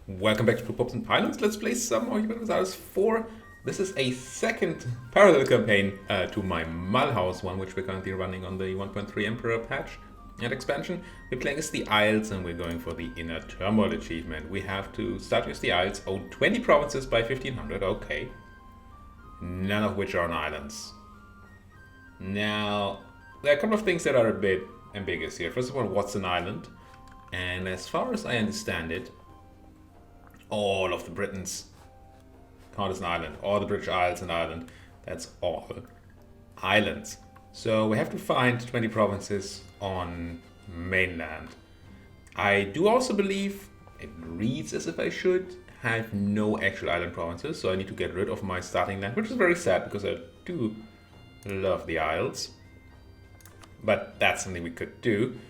Welcome back to Pops and Pilots. Let's play some more Europa Universalis 4. This is a second parallel campaign to my Mulhouse one, which we're currently running on the 1.3 Emperor patch and expansion. We're playing as the Isles and we're going for the Inner Turmoil achievement. We have to start with the Isles, own 20 provinces by 1500, okay. None of which are on islands. Now, there are a couple of things that are a bit ambiguous here. First of all, what's an island? And as far as I understand it, all of the Britons count as an island. All the British Isles an island. That's all islands. So we have to find 20 provinces on mainland. I do also believe, it reads as if I should have no actual island provinces, so I need to get rid of my starting land, which is very sad because I do love the Isles. But that's something we could do.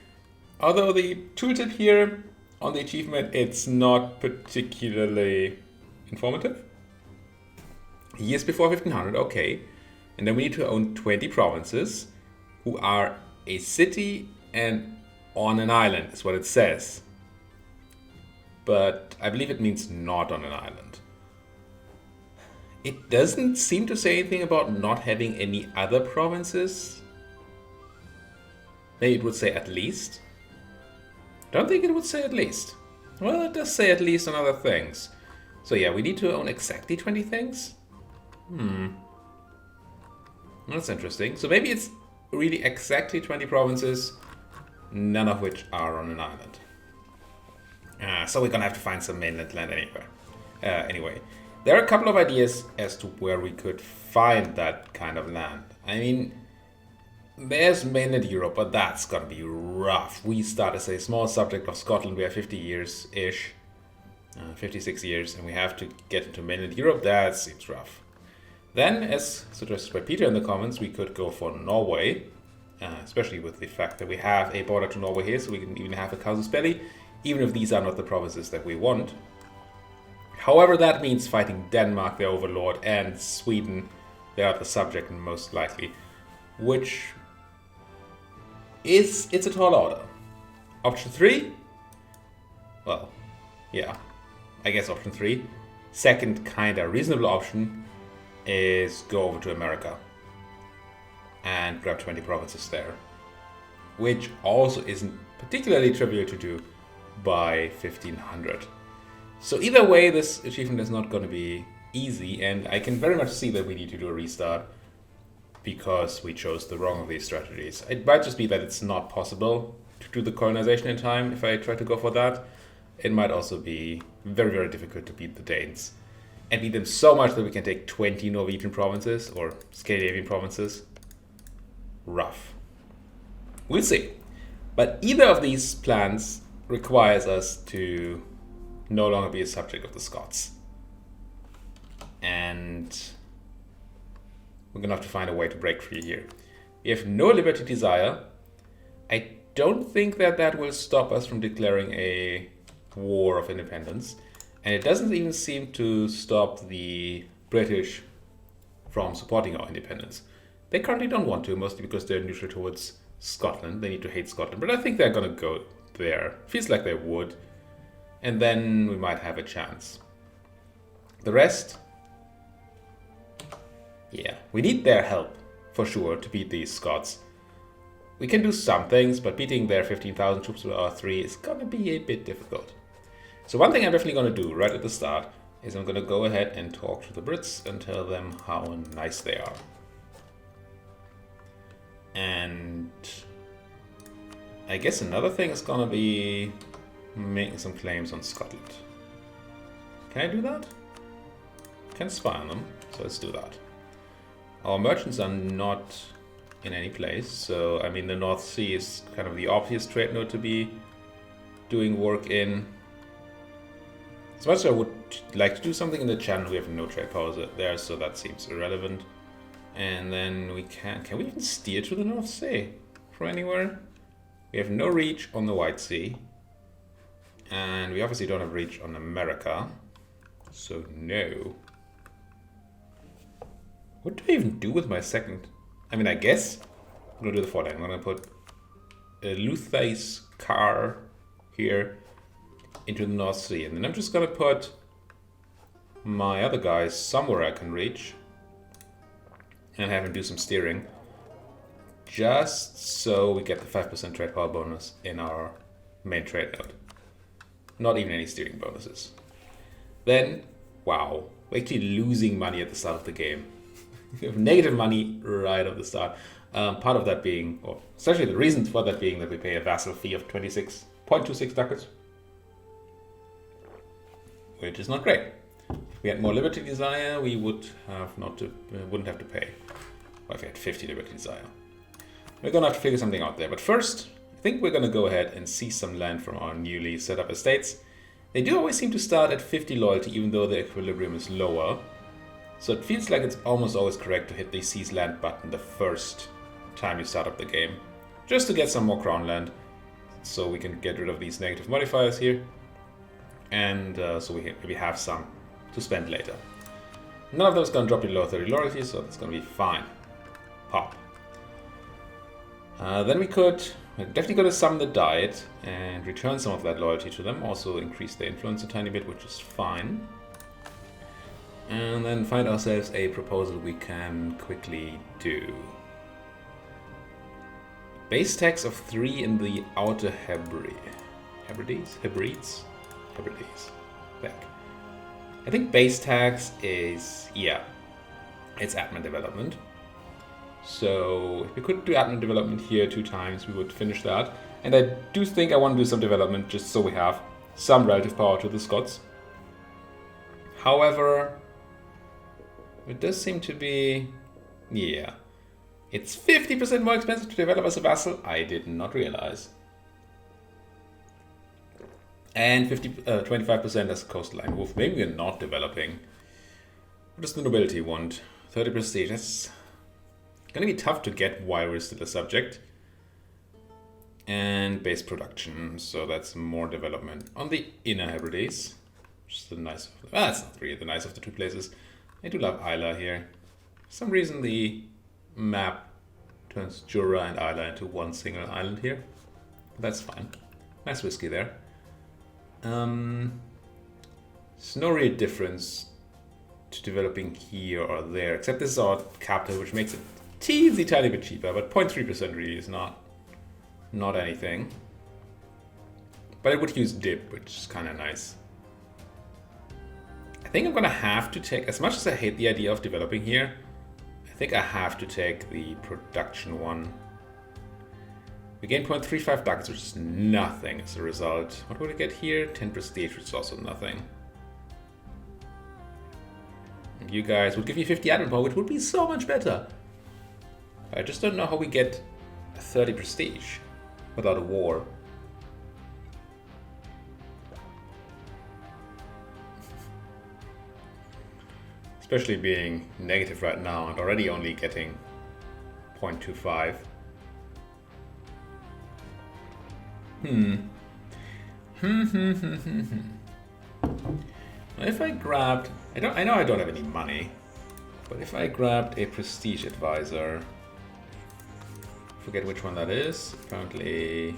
Although the tooltip here on the achievement, it's not particularly informative. Years before 1500, okay. And then we need to own 20 provinces who are a city and on an island, is what it says. But I believe it means not on an island. It doesn't seem to say anything about not having any other provinces. Maybe it would say at least. Don't think it would say at least. Well, it does say at least on other things. So yeah, we need to own exactly 20 things? That's interesting. So maybe it's really exactly 20 provinces, none of which are on an island. So we're gonna have to find some mainland land anyway. There are a couple of ideas as to where we could find that kind of land. I mean, there's mainland Europe, but that's gonna be rough. We start as a small subject of Scotland. We have 50 years-ish, 56 years, and we have to get into mainland Europe. That seems rough. Then, as suggested by Peter in the comments, we could go for Norway, especially with the fact that we have a border to Norway here, so we can even have a casus belli, even if these are not the provinces that we want. However, that means fighting Denmark, their overlord, and Sweden, they are the subject most likely, which it's a tall order. Option 3? Well, yeah, I guess option 3. Second kinda reasonable option is go over to America and grab 20 provinces there, which also isn't particularly trivial to do by 1500. So either way, this achievement is not going to be easy, and I can very much see that we need to do a restart because we chose the wrong of these strategies. It might just be that it's not possible to do the colonization in time if I try to go for that. It might also be very, very difficult to beat the Danes and beat them so much that we can take 20 Norwegian provinces or Scandinavian provinces. Rough. We'll see. But either of these plans requires us to no longer be a subject of the Scots. And we're gonna have to find a way to break free here. We have no liberty desire. I don't think that will stop us from declaring a war of independence. And it doesn't even seem to stop the British from supporting our independence. They currently don't want to, mostly because they're neutral towards Scotland. They need to hate Scotland, but I think they're gonna go there. Feels like they would. And then we might have a chance. The rest, yeah, we need their help for sure to beat these Scots. We can do some things, but beating their 15,000 troops with our 3 is gonna be a bit difficult. So one thing I'm definitely gonna do right at the start is I'm gonna go ahead and talk to the Brits and tell them how nice they are. And I guess another thing is gonna be making some claims on Scotland. Can I do that? Can spy on them, so let's do that. Our merchants are not in any place, so I mean the North Sea is kind of the obvious trade node to be doing work in. As much as I would like to do something in the channel, we have no trade powers there, so that seems irrelevant. And then we can we even steer to the North Sea from anywhere? We have no reach on the White Sea. And we obviously don't have reach on America, so no. What do I even do with my second? I mean, I guess I'm gonna do the following. I'm gonna put a Luthais car here, into the North Sea. And then I'm just gonna put my other guys somewhere I can reach and have him do some steering, just so we get the 5% trade power bonus in our main trade node. Not even any steering bonuses. Then, wow, we're actually losing money at the start of the game. We have negative money right at the start. Part of that being, or essentially the reason for that being that we pay a vassal fee of 26.26 ducats, which is not great. If we had more Liberty Desire, we would have wouldn't have to pay. Well, if we had 50 Liberty Desire. We're gonna have to figure something out there. But first, I think we're gonna go ahead and seize some land from our newly set up estates. They do always seem to start at 50 loyalty, even though the equilibrium is lower. So it feels like it's almost always correct to hit the seize land button the first time you start up the game, just to get some more crown land, so we can get rid of these negative modifiers here, and so we maybe have some to spend later. None of those gonna drop below 30 loyalty, so that's gonna be fine. Pop. Then we're definitely gonna summon the Diet and return some of that loyalty to them, also increase their influence a tiny bit, which is fine. And then find ourselves a proposal we can quickly do. Base tax of 3 in the outer Hebrides? Back. I think base tax is, yeah, it's admin development. So if we could do admin development here 2 times, we would finish that. And I do think I want to do some development just so we have some relative power to the Scots. However, it does seem to be, yeah, it's 50% more expensive to develop as a vassal. I did not realize. And 25% as a coastline wolf. Maybe we're not developing. What does the nobility want? 30 prestige. That's gonna be tough to get while we're still a subject. And base production. So that's more development on the Inner Hebrides. Which is the nice. That's not really the nice of the 2 places. I do love Isla here. For some reason the map turns Jura and Isla into one single island here. That's fine. Nice whiskey there. There's no real difference to developing here or there, except this is our capital, which makes it teensy tiny bit cheaper, but 0.3% really is not anything. But I would use dip, which is kind of nice. I think I'm gonna have to take, as much as I hate the idea of developing here, I think I have to take the production one. We gain 0.35 ducats, which is nothing as a result. What would I get here? 10 prestige, which is also nothing. And you guys would give me 50 admin power, which would be so much better. I just don't know how we get 30 prestige without a war. Especially being negative right now and already only getting 0.25. If I grabbed, I know I don't have any money, but if I grabbed a prestige advisor, forget which one that is. Apparently,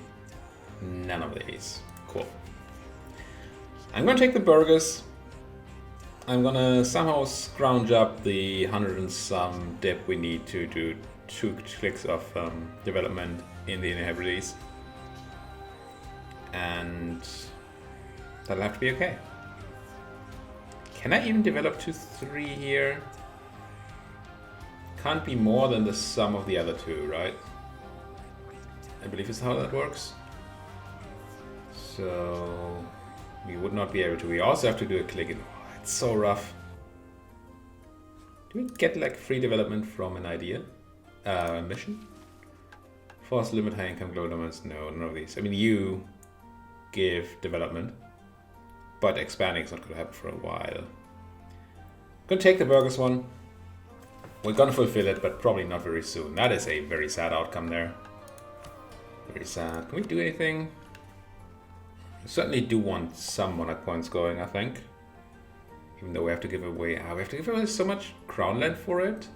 none of these. Cool. I'm gonna take the burghers. I'm gonna somehow scrounge up the 100 and some dip we need to do 2 clicks of development in the Inner Hebrides. And that'll have to be okay. Can I even develop to 3 here? Can't be more than the sum of the other 2, right? I believe is how that works. So we would not be able to. We also have to do a click in. It's so rough. Do we get like free development from an idea? Mission? Force limit high income global dominance? No, none of these. I mean, you give development, but expanding is not going to happen for a while. Gonna take the burgers one. We're gonna fulfill it, but probably not very soon. That is a very sad outcome there. Very sad. Can we do anything? We certainly do want some monarch points going, I think. Even though we have to give away, we have to give away so much crown land for it.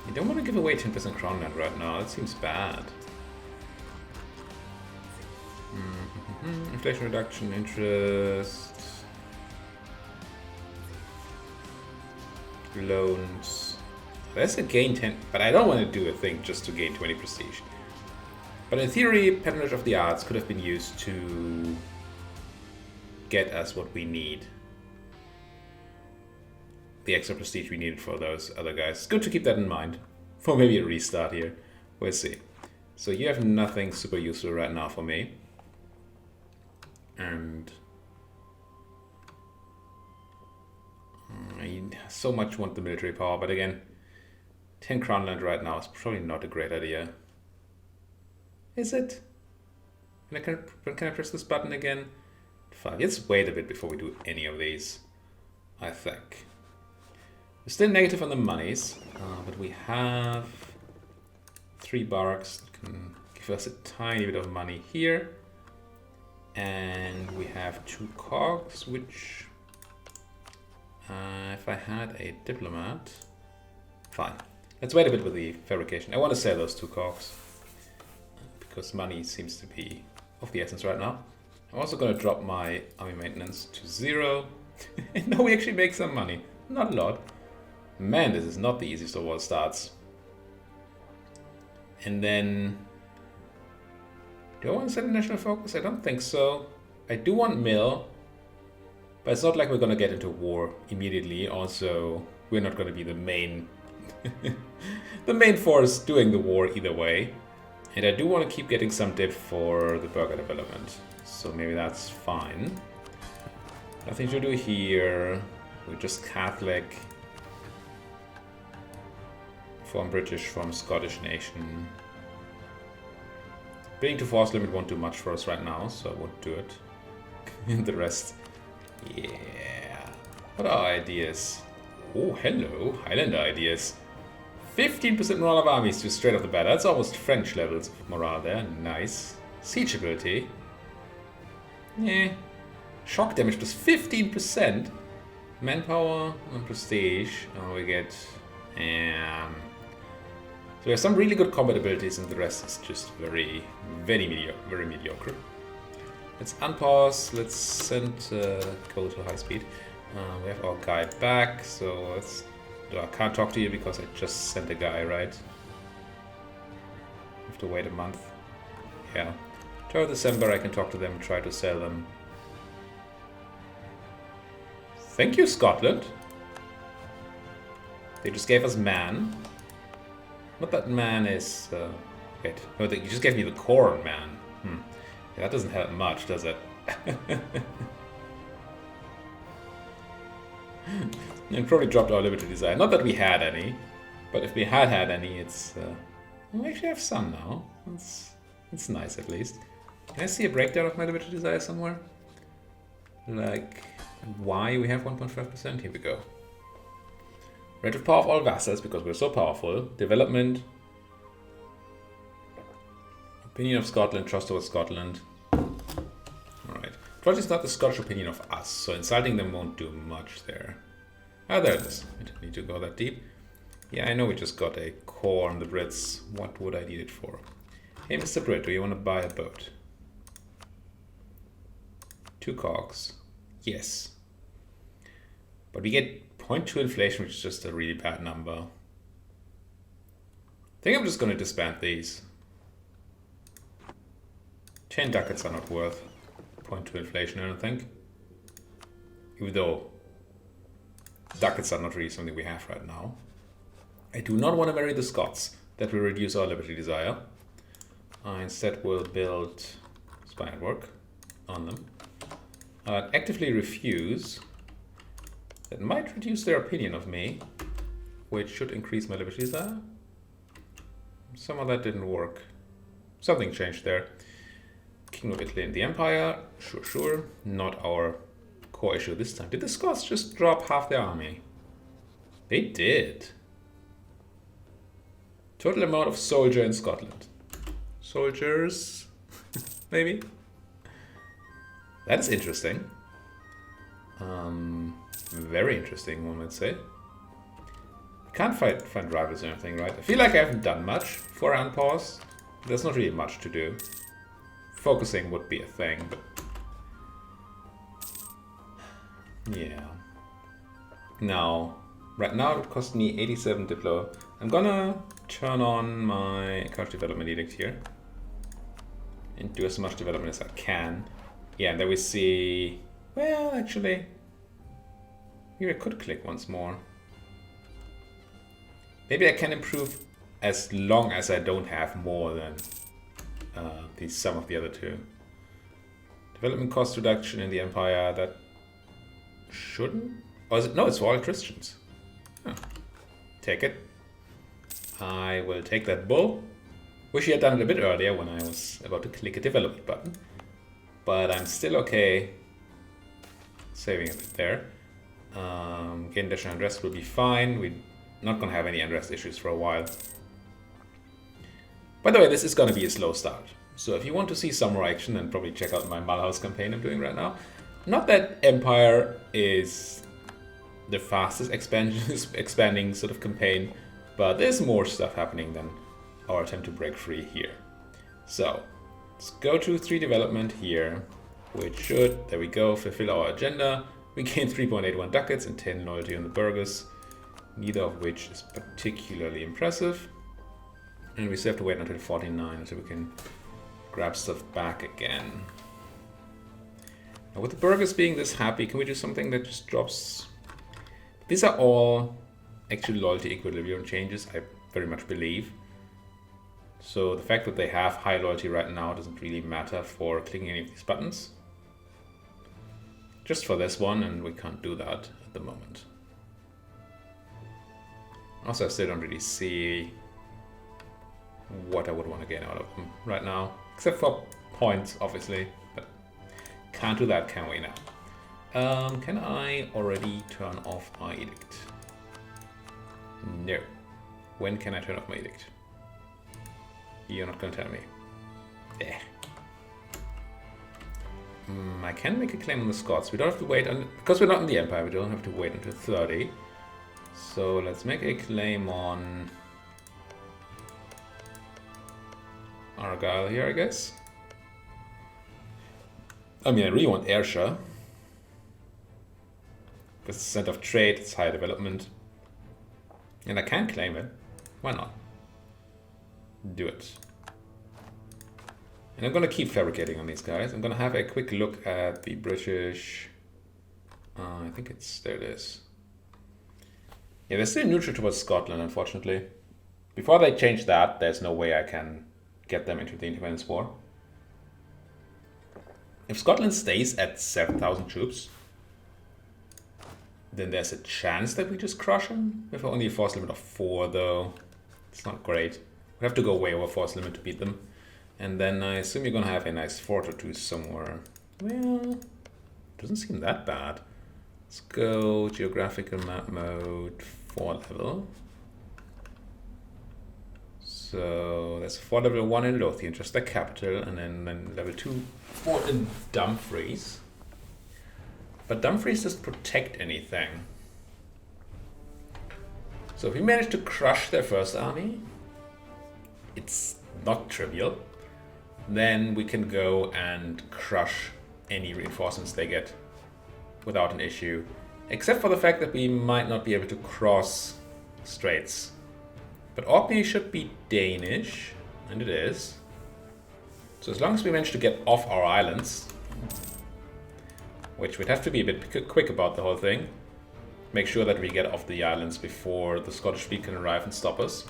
You don't want to give away 10% crown land right now. That seems bad. Inflation reduction, interest, loans. That's a gain 10, but I don't want to do a thing just to gain 20 prestige. But in theory, Patronage of the Arts could have been used to get us what we need. The extra prestige we needed for those other guys. It's good to keep that in mind for maybe a restart here. We'll see. So you have nothing super useful right now for me. And I so much want the military power, but again, 10 crown land right now is probably not a great idea. Is it? Can I press this button again? 5. Let's wait a bit before we do any of these, I think. We're still negative on the monies, but we have 3 barracks that can give us a tiny bit of money here. And we have 2 cogs, which if I had a diplomat, fine. Let's wait a bit with the fabrication. I want to sell those 2 cogs because money seems to be of the essence right now. I'm also going to drop my army maintenance to 0. And now we actually make some money. Not a lot. Man, this is not the easiest of all starts. And then, do I want to set a national focus? I don't think so. I do want mill, but it's not like we're going to get into war immediately. Also, we're not going to be the main the main force doing the war either way. And I do want to keep getting some dip for the burger development. So maybe that's fine. Nothing to do here. We're just Catholic. From British, from Scottish nation. Being to force limit won't do much for us right now, so I won't do it. And the rest, yeah. What are ideas? Oh, hello, Highlander ideas. 15% morale of armies to straight off the bat. That's almost French levels of morale there. Nice. Siege ability. Yeah. Shock damage plus 15%. Manpower and prestige. Oh, we get. So we have some really good combat abilities, and the rest is just very mediocre. Let's unpause. Let's send go to high speed. We have our guy back, so let's. I can't talk to you because I just sent a guy, right? Have to wait a month. Yeah. Till December, I can talk to them, try to sell them. Thank you, Scotland. They just gave us man. What that man is... wait, no, you just gave me the corn, man. Yeah, that doesn't help much, does it? And probably dropped our Liberty Desire. Not that we had any, but if we had any, it's... we actually have some now. It's nice, at least. Can I see a breakdown of my Liberty Desire somewhere? Like, why we have 1.5%? Here we go. Rate of power of all vassals, because we're so powerful. Development. Opinion of Scotland, trust towards Scotland. Alright. Trust is not the Scottish opinion of us, so insulting them won't do much there. Ah, there it is. I don't need to go that deep. Yeah, I know we just got a core on the Brits. What would I need it for? Hey, Mr. Brit, do you want to buy a boat? 2 cogs. Yes. But we get 0.2 inflation, which is just a really bad number. I think I'm just going to disband these. 10 ducats are not worth 0.2 inflation, I don't think. Even though ducats are not really something we have right now. I do not want to marry the Scots. That will reduce our Liberty Desire. Instead, we'll build spy network on them. Actively refuse. That might reduce their opinion of me, which should increase my Liberty Desire. Some of that didn't work. Something changed there. King of Italy and the Empire. Sure. Not our core issue this time. Did the Scots just drop half their army? They did. Total amount of soldier in Scotland. Soldiers, maybe? That is interesting. Very interesting, one might say. Can't find rivals or anything, right? I feel like I haven't done much for unpause. There's not really much to do. focusing would be a thing, but yeah. Now, right now it cost me 87 Diplo. I'm gonna turn on my couch development edict here and do as much development as I can. Yeah, and then we see, well, actually, here I could click once more. Maybe I can improve as long as I don't have more than the sum of the other two. Development cost reduction in the Empire, that shouldn't? Or is it? No, it's for all Christians. Huh. Take it. I will take that bull. Wish I had done it a bit earlier when I was about to click a development button. But I'm still okay saving a bit there. Gain additional unrest will be fine. We're not going to have any unrest issues for a while. By the way, this is going to be a slow start. So if you want to see some more action, then probably check out my Mulhouse campaign I'm doing right now. Not that Empire is the fastest expanding sort of campaign, but there's more stuff happening than our attempt to break free here. So let's go to 3 development here, which should, there we go, fulfill our agenda. We gain 3.81 ducats and 10 loyalty on the burghers, neither of which is particularly impressive. And we still have to wait until 49 until we can grab stuff back again. Now with the burghers being this happy, can we do something that just drops? These are all actually loyalty equilibrium changes, I very much believe. So the fact that they have high loyalty right now doesn't really matter for clicking any of these buttons. Just for this one, and we can't do that at the moment. Also, I still don't really see what I would want to gain out of them right now, except for points, obviously, but can't do that, can we now? Can I already turn off my edict? No. When can I turn off my edict? You're not going to tell me. Yeah. I can make a claim on the Scots. We don't have to wait, because we're not in the Empire, we don't have to wait until 30. So let's make a claim on Argyle here, I guess. I mean, I really want Ayrshire. Because it's center of trade, it's high development. And I can claim it. Why not? Do it. And I'm going to keep fabricating on these guys. I'm going to have a quick look at the British. I think it's, there it is. Yeah, they're still neutral towards Scotland, unfortunately. Before they change that, there's no way I can get them into the independence war. If Scotland stays at 7,000 troops, then there's a chance that we just crush them. We have only a force limit of 4, though. It's not great. We have to go way over force limit to beat them. And then I assume you're going to have a nice fort or two somewhere. Well, doesn't seem that bad. Let's go geographical map mode, 4 level. So that's fort level 1 in Lothian, just the capital, and then level 2 fort in Dumfries. But Dumfries doesn't protect anything. So if we manage to crush their first army, it's not trivial. Then we can go and crush any reinforcements they get without an issue. Except for the fact that we might not be able to cross straits. But Orkney should be Danish, and it is. So as long as we manage to get off our islands, which we'd have to be a bit quick about the whole thing, make sure that we get off the islands before the Scottish fleet can arrive and stop us,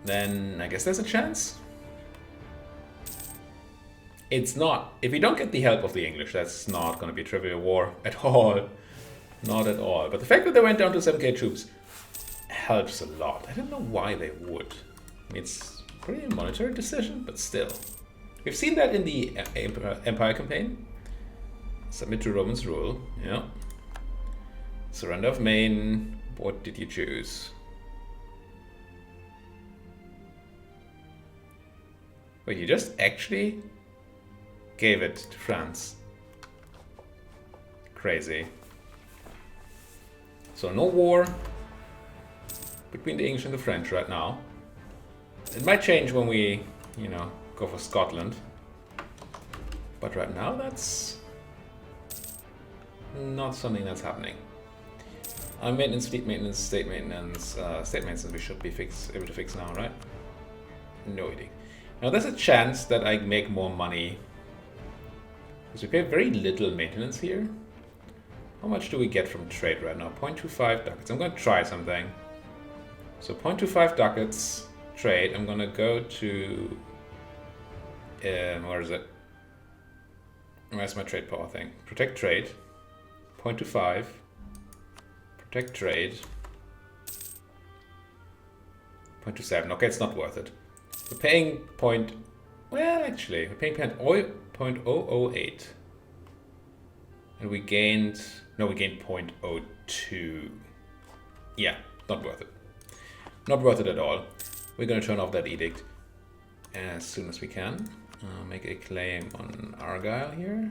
then I guess there's a chance. It's not, if we don't get the help of the English, that's not going to be a trivial war at all. Not at all. But the fact that they went down to 7k troops helps a lot. I don't know why they would. I mean, it's pretty a monetary decision, but still. We've seen that in the Empire campaign. Submit to Romans' rule, yeah. Surrender of Maine, what did you choose? Wait, you just actually gave it to France. Crazy. So no war between the English and the French right now. It might change when we, go for Scotland. But right now, that's not something that's happening. Maintenance, fleet maintenance, state maintenance. State maintenance we should be able to fix now, right? No idea. Now there's a chance that I make more money because we pay very little maintenance here. How much do we get from trade right now? 0.25 ducats. I'm going to try something. So 0.25 ducats trade. I'm going to go to where is it? Where's my trade power thing? Protect trade. 0.25. Protect trade. 0.27. Okay, it's not worth it. We're paying well, actually, we're paying 0.008. And we gained 0.02. Yeah, not worth it. Not worth it at all. We're going to turn off that edict as soon as we can. Make a claim on Argyle here.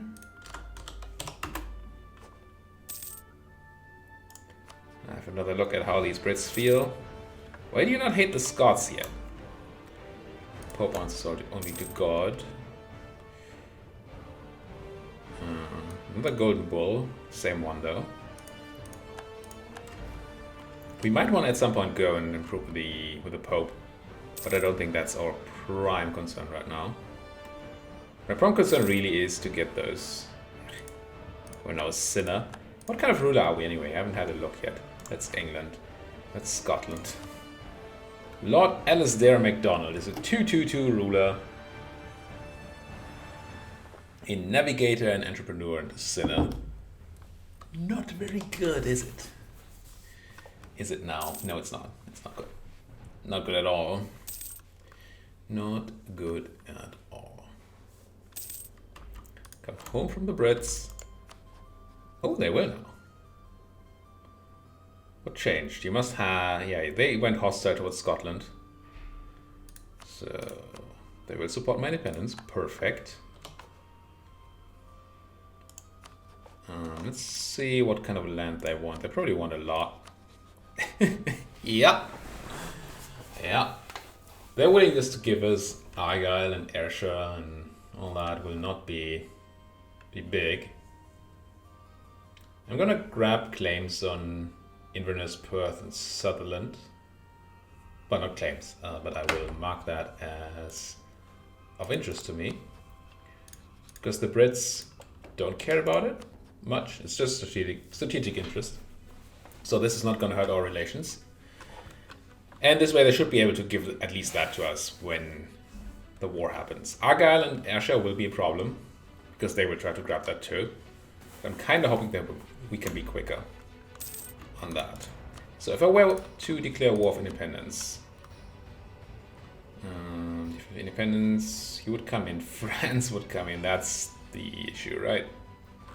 I have another look at how these Brits feel. Why do you not hate the Scots yet? Pope answers only to God. Another golden bull. Same one though. We might want to at some point go and improve with the Pope. But I don't think that's our prime concern right now. My prime concern really is to get those... We're now a sinner. What kind of ruler are we anyway? I haven't had a look yet. That's England. That's Scotland. Lord Alasdair MacDonald is a 222 ruler. A navigator, an entrepreneur, and a sinner. Not very good, is it? Is it now? No, it's not. It's not good. Not good at all. Not good at all. Come home from the Brits. Oh, they will now. What changed? You must have... Yeah, they went hostile towards Scotland. So... They will support my independence. Perfect. Let's see what kind of land they want. They probably want a lot. Yeah. Yeah. Their willingness to give us Argyll and Ayrshire and all that will not be big. I'm gonna grab claims on Inverness, Perth, and Sutherland. Well, not claims, but I will mark that as of interest to me. Because the Brits don't care about it much. It's just strategic interest. So this is not going to hurt our relations. And this way they should be able to give at least that to us when the war happens. Argyll and Ayrshire will be a problem because they will try to grab that too. I'm kind of hoping that we can be quicker on that. So if I were to declare war of independence, he would come in, France would come in, that's the issue, right?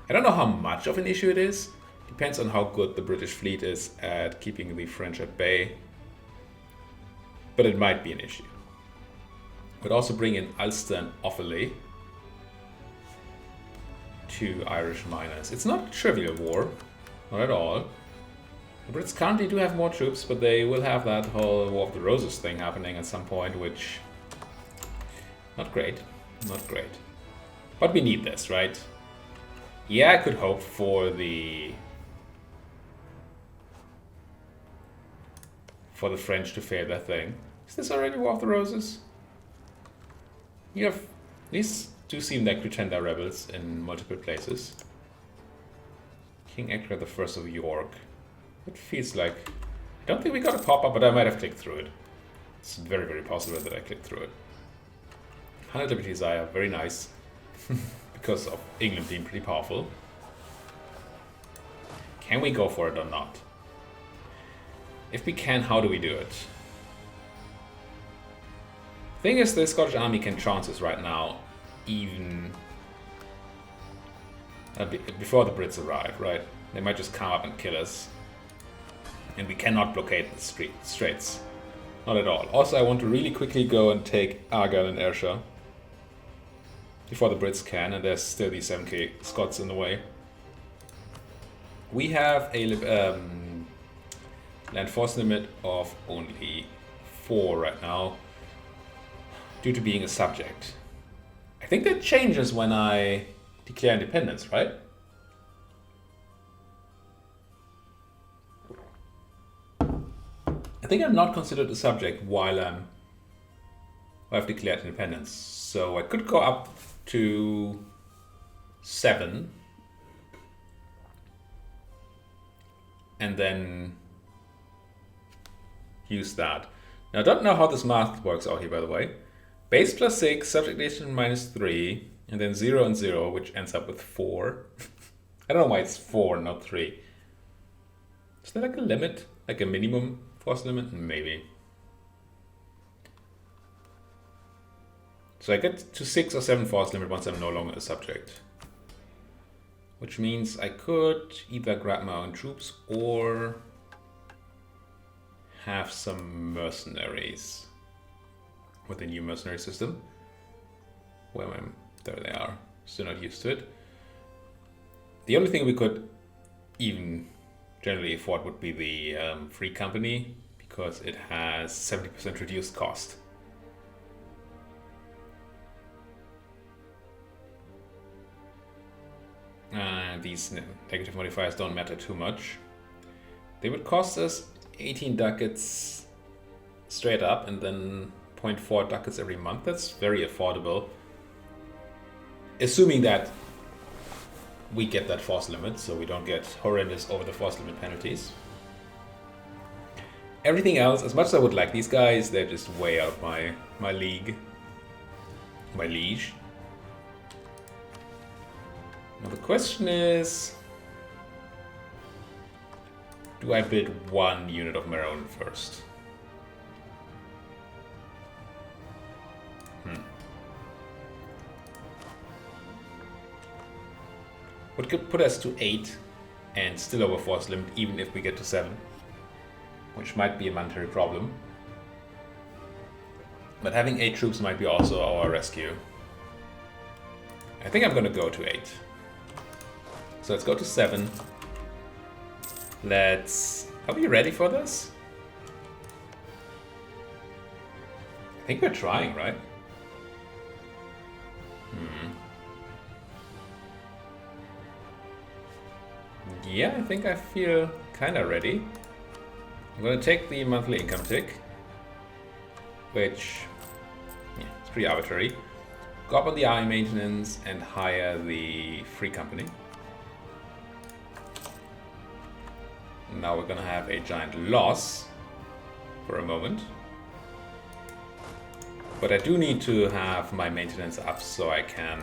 I don't know how much of an issue it is. Depends on how good the British fleet is at keeping the French at bay. But it might be an issue. Could also bring in Ulster and Offaly. 2 Irish miners. It's not a trivial war. Not at all. The Brits currently do have more troops, but they will have that whole War of the Roses thing happening at some point, which... Not great. Not great. But we need this, right? Yeah, I could hope for the French to fail their thing. Is this already War of the Roses? You have... These do seem like pretender rebels in multiple places. King Edward the First of York. It feels like... I don't think we got a pop-up, but I might have clicked through it. It's very, very possible that I clicked through it. 100 Liberty Desire, very nice. Because of England being pretty powerful. Can we go for it or not? If we can, how do we do it? Thing is, the Scottish army can trounce us right now, even before the Brits arrive, right? They might just come up and kill us. And we cannot blockade the straits. Not at all. Also, I want to really quickly go and take Argyll and Ayrshire. Before the Brits can, and there's still these 7k Scots in the way. We have a land force limit of only 4 right now, due to being a subject. I think that changes when I declare independence, right? I think I'm not considered a subject while I've declared independence. So I could go up to 7 and then use that. Now I don't know how this math works out here, by the way. Base plus 6, subject nation minus 3, and then 0 and 0, which ends up with 4. I don't know why it's 4, not 3. Is there like a limit? Like a minimum force limit? Maybe. So I get to 6 or 7 force limit once I'm no longer a subject. Which means I could either grab my own troops or have some mercenaries with the new mercenary system. Where am I? There they are. Still not used to it. The only thing we could even generally afford would be the free company, because it has 70% reduced cost. These negative modifiers don't matter too much. They would cost us 18 ducats straight up and then 0.4 ducats every month. That's very affordable. Assuming that we get that force limit, so we don't get horrendous over the force limit penalties. Everything else, as much as I would like these guys, they're just way out my league. My liege. Now the question is, do I build one unit of my own first? What could put us to 8 and still over force limit even if we get to 7, which might be a monetary problem. But having 8 troops might be also our rescue. I think I'm gonna go to 8. So let's go to 7. Are we ready for this? I think we're trying, right? Yeah, I think I feel kinda ready. I'm gonna take the monthly income tick, which, yeah, it's pretty arbitrary. Go up on the army maintenance and hire the free company. Now we're gonna have a giant loss for a moment. But I do need to have my maintenance up so I can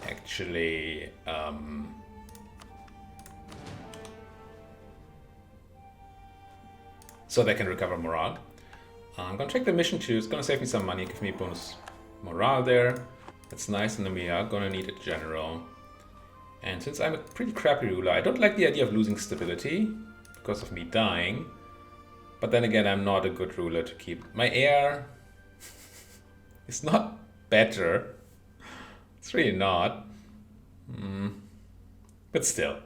actually so they can recover morale. I'm gonna check the mission too. It's gonna save me some money, give me bonus morale there. That's nice, and then we are gonna need a general. And since I'm a pretty crappy ruler, I don't like the idea of losing stability because of me dying. But then again, I'm not a good ruler to keep. My heir is not better. It's really not. But still.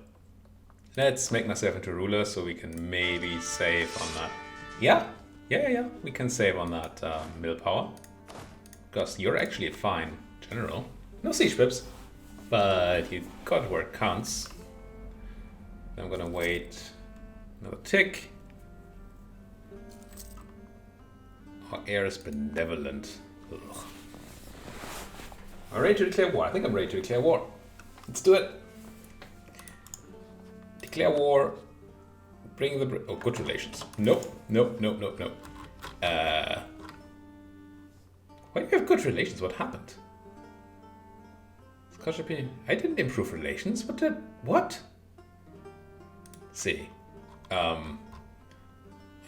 Let's make myself into ruler so we can maybe save on that. Yeah. We can save on that mill power. Because you're actually a fine general. No siege pips. But you got where it counts. I'm gonna wait another tick. Our heir is benevolent. Ugh. I'm ready to declare war. I think I'm ready to declare war. Let's do it. Declare war. Bring the... Oh, good relations. Nope. Why do you have good relations? What happened? Scottish opinion. I didn't improve relations. What? See. I'm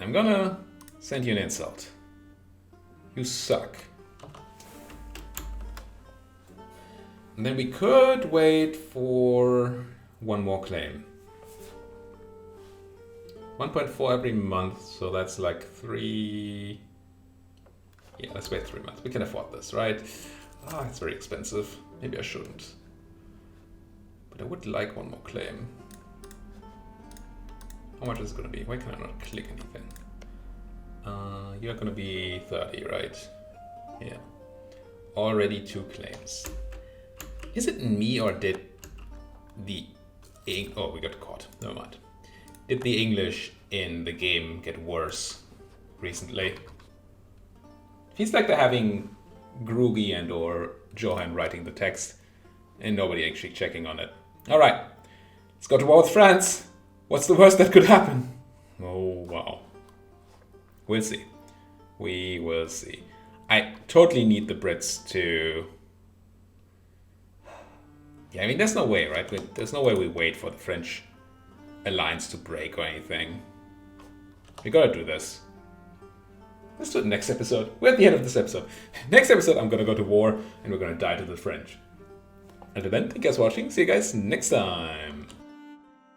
gonna send you an insult. You suck. And then we could wait for one more claim. 1.4 every month, so that's like 3... Yeah, let's wait 3 months. We can afford this, right? Ah, it's very expensive. Maybe I shouldn't. But I would like one more claim. How much is it gonna be? Why can I not click anything? You're gonna be 30, right? Yeah. Already 2 claims. Is it me or did the... Oh, we got caught. Never mind. Did the English in the game get worse recently? Feels like they're having Grugi and or Johan writing the text and nobody actually checking on it. Alright, let's go to war with France. What's the worst that could happen? Oh, wow. We'll see. We will see. I totally need the Brits to... Yeah, I mean, there's no way, right? There's no way we wait for the French alliance to break or anything. We gotta do this. Let's do it next episode. We're at the end of this episode. Next episode, I'm gonna go to war and we're gonna die to the French. Until then, thank you guys for watching. See you guys next time.